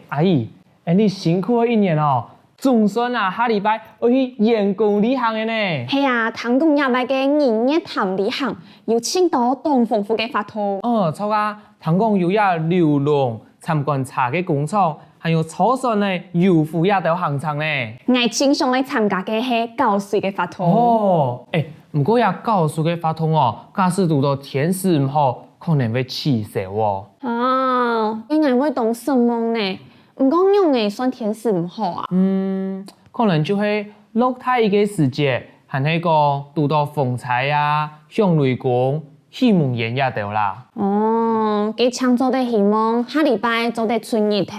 阿姨，你辛苦了一年哦，总算啊下礼拜要去员工旅行的呢。系啊，听讲亚摆嘅营业谈旅行，有青岛东丰富嘅法图。错啊，听讲有呀流浪参观茶嘅工厂，还有初选的油府呀条行程呢。我经常来参加嘅系教水嘅法图。不过呀教水嘅法通哦，假使遇到天时唔好，可能会起色哦。你我会当什么呢？唔讲用嘅算天时唔好啊。可能就会落太一个时节，和那个遇到风灾啊、向雷公、气门炎呀条啦。佢抢做得希望下礼拜做得春日头。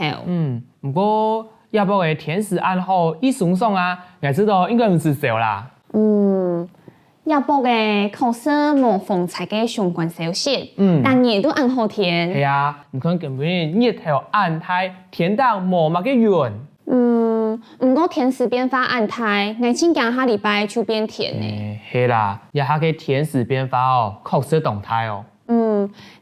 不过亚伯嘅天时暗好一爽爽啊，我知道应该唔是少啦。亚伯嘅考试冇风采嘅相关消息，但也都按好天。系啊，唔可能根本日头暗太，天当冇乜嘅遠。唔过天时变化安泰，我请假下礼拜就变天呢。系啦，一下嘅天时變化哦，確實動態哦。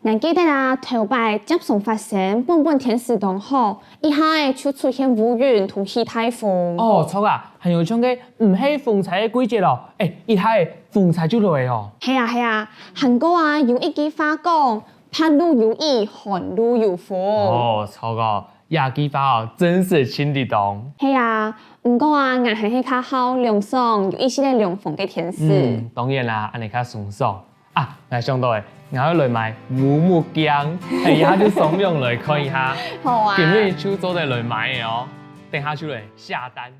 我記得啊，頭擺接送發生，本天時當好，一下就出現烏雲同起颱風。錯啊，還有種嘅唔係風采嘅季節咯，一下風采就來哦。係啊，韓國啊有一句話講，拍路有意，寒路有風。錯個，亞句話哦，真是親地動。係啊，唔過啊，我係較好涼爽，有一些嘅涼風嘅天時。當然啦，安尼較爽爽啊！我想到嘅，我要來買烏木姜，係下就爽用來看一下。好啊。點樣出做得來買嘅哦？等下出來下單。